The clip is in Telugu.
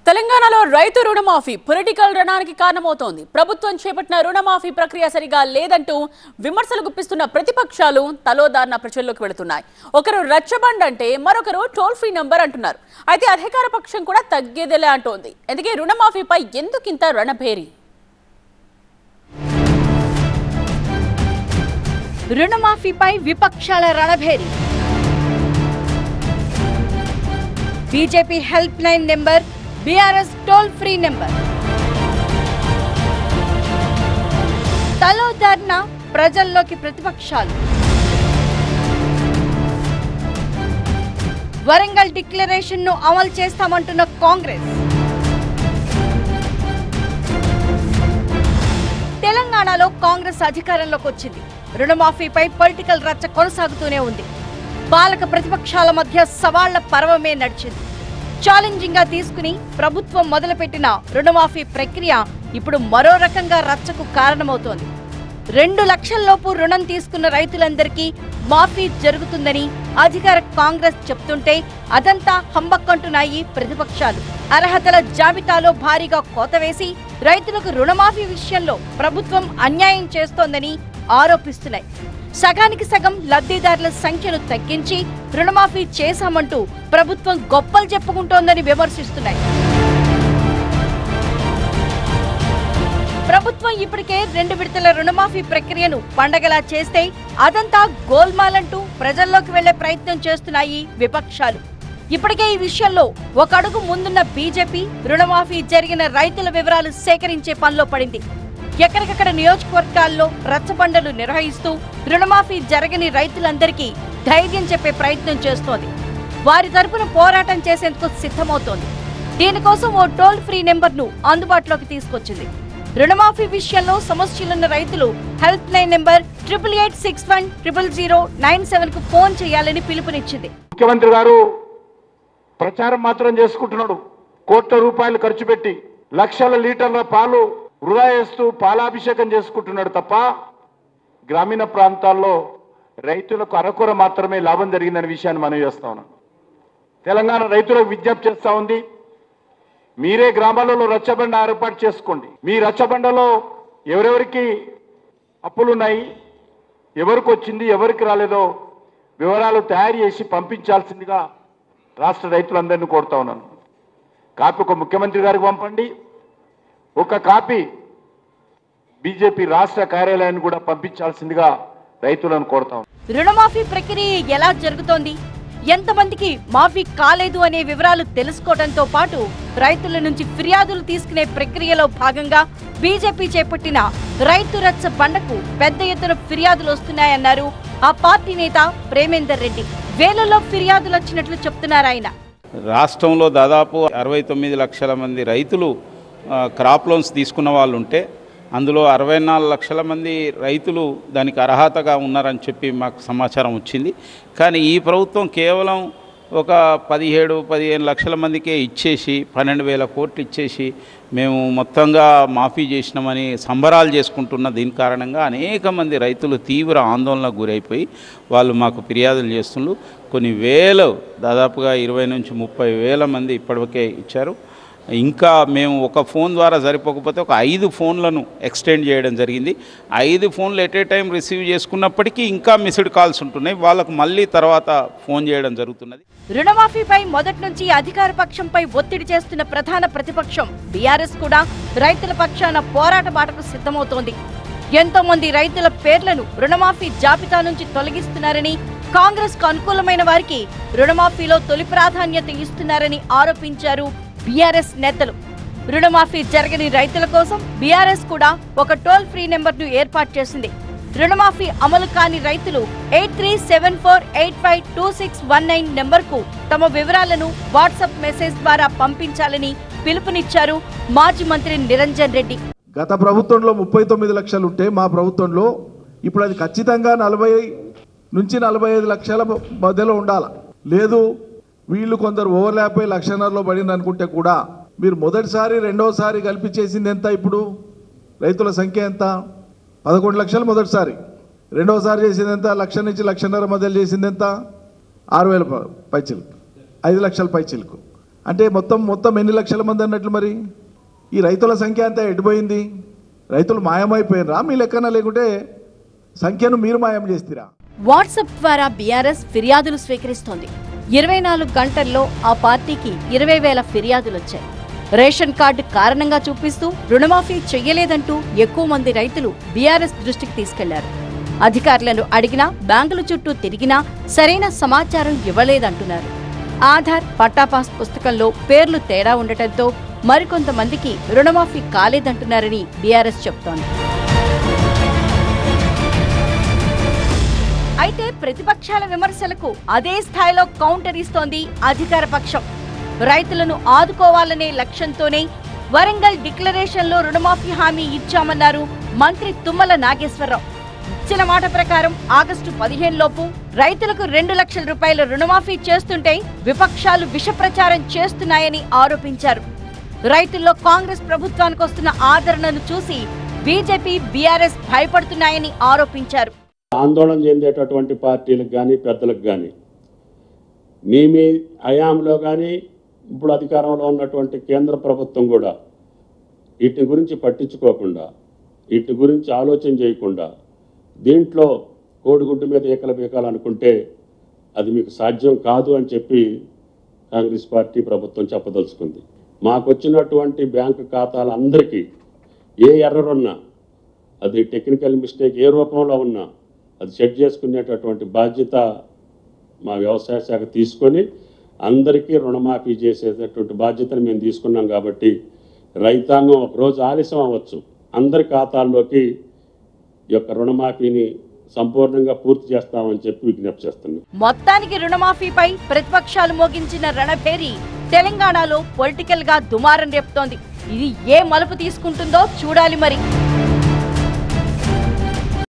తెలంగాణలో రైతు రుణమాఫీ పొలిటికల్ రణానికి కారణమవుతోంది. ప్రభుత్వం చేపట్టిన రుణమాఫీ ప్రక్రియ సరిగా లేదంటూ విమర్శలు గుప్పిస్తున్న ప్రతిపక్షాలు తలోదార్న ప్రజల్లోకి వెళుతున్నాయి. ఒకరు రచ్చబండ అంటే మరొకరు టోల్ ఫ్రీ నంబర్ అంటున్నారు. అయితే అధికార పక్షం కూడా తగ్గేదేలే అంటోంది. ఎందుకే రుణమాఫీపై ఎందుకింత రణభేరి? రుణమాఫీపై విపక్షాల రణభేరి. BJP helpline number, BRS toll free number. తలోదార్న ప్రజల్లోకి ప్రతిపక్షాలు. వరంగల్ డిక్లరేషన్ ను అమలు చేస్తామంటున్న కాంగ్రెస్. తెలంగాణలో కాంగ్రెస్ అధికారంలోకి వచ్చింది. రుణమాఫీపై పొలిటికల్ రచ్చ కొనసాగుతూనే ఉంది. పాలక ప్రతిపక్షాల మధ్య సవాళ్ల పర్వమే నడిచింది. ఛాలెంజింగ్ గా తీసుకుని ప్రభుత్వం మొదలుపెట్టిన రుణమాఫీ ప్రక్రియ ఇప్పుడు మరో రకంగా రచ్చకు కారణమవుతోంది. 2 లక్షల్లోపు రుణం తీసుకున్న రైతులందరికీ మాఫీ జరుగుతుందని అధికార కాంగ్రెస్ చెప్తుంటే అదంతా హంబక్కంటున్నాయి ప్రతిపక్షాలు. అర్హతల జాబితాలో భారీగా కోత వేసి రైతులకు రుణమాఫీ విషయంలో ప్రభుత్వం అన్యాయం చేస్తోందని ఆరోపిస్తున్నాయి. సగానికి సగం లబ్ధిదారుల సంఖ్యను తగ్గించి రుణమాఫీ చేశామంటూ ప్రభుత్వం గొప్పలు చెప్పుకుంటోందని విమర్శిస్తున్నాయి. ప్రభుత్వం ఇప్పటికే 2 విడతల రుణమాఫీ ప్రక్రియను పండగలా చేస్తే అదంతా గోల్మాలంటూ ప్రజల్లోకి వెళ్లే ప్రయత్నం చేస్తున్నాయి విపక్షాలు. ఇప్పటికే ఈ విషయంలో ఒక అడుగు ముందున్న బీజేపీ రుణమాఫీ జరిగిన రైతుల వివరాలు సేకరించే పనిలో పడింది. ఎక్కడికక్కడ నియోజకవర్గాల్లో రచ్చబండలు నిర్వహిస్తూ రుణమాఫీ జరగని రైతులందరికీ ధైర్యం చెప్పే ప్రయత్నం చేస్తోంది. వారి తరపున పోరాటం చేసేందుకు సిద్ధమవుతోంది. దీనికోసం ఓ టోల్ ఫ్రీ నెంబర్ను అందుబాటులోకి తీసుకొచ్చింది. రుణమాఫీ విషయంలో సమస్యలున్న రైతులు హెల్ప్ లైన్ నెంబర్ 8861000097 కు ఫోన్ చేయాలని పిలుపునిచ్చింది. ముఖ్యమంత్రి గారు ప్రచారం మాత్రం చేసుకుంటున్నాడు. కోట్ల రూపాయలు ఖర్చు పెట్టి లక్షల లీటర్ల పాలు వృధా చేస్తూ పాలాభిషేకం చేసుకుంటున్నాడు తప్ప గ్రామీణ ప్రాంతాల్లో రైతులకు అరకొర మాత్రమే లాభం జరిగిందనే విషయాన్ని మనం చేస్తా ఉన్నాం. తెలంగాణ రైతులకు విజ్ఞప్తి చేస్తా ఉంది, మీరే గ్రామాలలో రచ్చబండ ఏర్పాటు చేసుకోండి. మీ రచ్చబండలో ఎవరెవరికి అప్పులున్నాయి, ఎవరికి వచ్చింది, ఎవరికి రాలేదో వివరాలు తయారు చేసి పంపించాల్సిందిగా రాష్ట్ర రైతులందరినీ కోరుతా ఉన్నాను. కాపీ ఒక ముఖ్యమంత్రి గారికి పంపండి, ఒక కాపీ బీజేపీ రాష్ట్ర కార్యాలయాన్ని కూడా పంపించాల్సిందిగా రైతులను కోరుతాం. రుణమాఫీ ప్రక్రియ ఎలా జరుగుతోంది, ఎంతమందికి మాఫీ కాలేదు అనే వివరాలు తెలుసుకోవడంతో పాటు రైతుల నుంచి ఫిర్యాదులు తీసుకునే ప్రక్రియలో భాగంగా బీజేపీ చేపట్టిన రైతు రచ్చ బండకు పెద్ద ఎత్తున ఫిర్యాదులు వస్తున్నాయన్నారు ఆ పార్టీ నేత ప్రేమేందర్ రెడ్డి. వేలలో ఫిర్యాదులు వచ్చినట్లు చెప్తున్నారు ఆయన. రాష్ట్రంలో దాదాపు 69 లక్షల మంది రైతులు క్రాప్ లోన్స్ తీసుకున్న వాళ్ళు ఉంటే అందులో 64 లక్షల మంది రైతులు దానికి అర్హతగా ఉన్నారని చెప్పి మాకు సమాచారం వచ్చింది. కానీ ఈ ప్రభుత్వం కేవలం ఒక 17-15 లక్షల మందికే ఇచ్చేసి 12,000 కోట్లు ఇచ్చేసి మేము మొత్తంగా మాఫీ చేసినామని సంబరాలు చేసుకుంటున్న దీని కారణంగా అనేక మంది రైతులు తీవ్ర ఆందోళనకు గురైపోయి వాళ్ళు మాకు ఫిర్యాదులు చేస్తున్నారు. కొన్ని వేలు, దాదాపుగా 20 నుంచి 30 వేల మంది ఇప్పటికే ఇచ్చారు. ఇంకా మేము ఒక ఫోన్ ద్వారా సరిపోకపోతే ఒక 5 ఫోన్లను ఎక్స్టెండ్ చేయడం జరిగింది. 5 ఫోన్లు ఎట్ ఏ టైం రిసీవ్ చేసుకున్నప్పటికీ ఇంకా మిస్డ్ కాల్స్ ఉంటున్నాయి. వాళ్ళకు మళ్ళీ తర్వాత ఫోన్ చేయడం జరుగుతున్నది. రుణమాఫీపై మొదటి నుంచి అధికార పక్షంపై ఒత్తిడి చేస్తున్న ప్రధాన ప్రతిపక్షం బీఆర్ఎస్ కూడా రైతుల పక్షాన పోరాట బాటకు సిద్ధమవుతోంది. ఎంతో మంది రైతుల పేర్లను రుణమాఫీ జాబితా నుంచి తొలగిస్తున్నారని, కాంగ్రెస్ కు అనుకూలమైన వారికి రుణమాఫీలో తొలి ప్రాధాన్యత ఇస్తున్నారని ఆరోపించారు బీఆర్ఎస్ నేతలు. రుణమాఫీ జరగని రైతుల కోసం బీఆర్ఎస్ కూడా ఒక టోల్ ఫ్రీ నెంబర్ ను ఏర్పాటు చేసింది. రుణమాఫీ అమలు కాని రైతులు 8374852619 నెంబర్ కు తమ వివరాలను వాట్సాప్ మెసేజ్ ద్వారా పంపించాలని పిలుపునిచ్చారు మాజీ మంత్రి నిరంజన్ రెడ్డి. గత ప్రభుత్వంలో 39 లక్షలు ఉంటే మా ప్రభుత్వంలో ఇప్పుడు అది ఖచ్చితంగా 40 నుంచి 45 లక్షల మధ్యలో ఉండాలి. లేదు వీళ్ళు కొందరు ఓవర్లాప్ అయి 1.5 పడింది అనుకుంటే కూడా మీరు మొదటిసారి రెండోసారి కలిపి చేసింది ఎంత? ఇప్పుడు రైతుల సంఖ్య ఎంత? 11 లక్షలు మొదటిసారి. రెండోసారి చేసింది ఎంత? 1 నుంచి 1.5 మధ్యలో చేసింది ఎంత? 6,000 పైచిలకు, 5 లక్షల పైచిలకు. అంటే మొత్తం ఎన్ని లక్షల మంది అన్నట్లు మరి ఈ రైతుల సంఖ్య అంతా ఎడిపోయింది? రైతులు మాయమైపోయినరా మీ లెక్కన, లేకుంటే సంఖ్యను మీరు మాయం చేస్తారా? వాట్సాప్ ద్వారా బీఆర్ఎస్ ఫిర్యాదులు స్వీకరిస్తోంది. 24 గంటల్లో ఆ పార్టీకి 20,000 ఫిర్యాదులు వచ్చాయి. రేషన్ కార్డు కారణంగా చూపిస్తూ రుణమాఫీ చెయ్యలేదంటూ ఎక్కువ మంది రైతులు బీఆర్ఎస్ దృష్టికి తీసుకెళ్లారు. అధికారులను అడిగినా, బ్యాంకుల చుట్టూ తిరిగినా సరైన సమాచారం ఇవ్వలేదంటున్నారు. ఆధార్, పట్టాపాస్ పుస్తకంలో పేర్లు తేడా ఉండటంతో మరికొంతమందికి రుణమాఫీ కాలేదంటున్నారని బీఆర్ఎస్ చెబుతోంది. అయితే ప్రతిపక్షాల విమర్శలకు అదే స్థాయిలో కౌంటర్ ఇస్తోంది అధికార పక్షం. రైతులను ఆదుకోవాలనే లక్ష్యంతోనే వరంగల్ డిక్లరేషన్లో రుణమాఫీ హామీ ఇచ్చామన్నారు మంత్రి తుమ్మల నాగేశ్వరరావు. ఇచ్చిన మాట ప్రకారం ఆగస్టు 15 లోపు రైతులకు 2 లక్షల రూపాయల రుణమాఫీ చేస్తుంటే విపక్షాలు విష ప్రచారం చేస్తున్నాయని ఆరోపించారు. రైతుల్లో కాంగ్రెస్ ప్రభుత్వానికి వస్తున్న ఆదరణను చూసి బీజేపీ, బీఆర్ఎస్ భయపడుతున్నాయని ఆరోపించారు. ఆందోళన చెందేటటువంటి పార్టీలకు కానీ పెద్దలకు కానీ మీ హయాంలో కానీ ఇప్పుడు అధికారంలో ఉన్నటువంటి కేంద్ర ప్రభుత్వం కూడా వీటి గురించి పట్టించుకోకుండా, వీటి గురించి ఆలోచన చేయకుండా దీంట్లో కోడిగుడ్డు మీద ఏకల బీకాలనుకుంటే అది మీకు సాధ్యం కాదు అని చెప్పి కాంగ్రెస్ పార్టీ ప్రభుత్వం చెప్పదలుచుకుంది. మాకు వచ్చినటువంటి బ్యాంకు ఖాతాలందరికీ ఏ ఎర్రర్ ఉన్నా, అది టెక్నికల్ మిస్టేక్ ఏ రూపంలో ఉన్నా అది సెట్ చేసుకునేటటువంటి బాధ్యత మా వ్యవసాయ శాఖ తీసుకొని అందరికీ రుణమాఫీ చేసేటటువంటి బాధ్యతను మేము తీసుకున్నాం. కాబట్టి రైతాంగం ఒకరోజు ఆలస్యం అవ్వచ్చు, అందరి ఖాతాల్లోకి ఈ యొక్క రుణమాఫీని సంపూర్ణంగా పూర్తి చేస్తామని చెప్పి విజ్ఞప్తి చేస్తున్నాం. మొత్తానికి రుణమాఫీపై ప్రతిపక్షాలు మోగించిన రణభేరి తెలంగాణలో పొలిటికల్ గా దుమారం రేపుతోంది. ఇది ఏ మలుపు తీసుకుంటుందో చూడాలి మరి.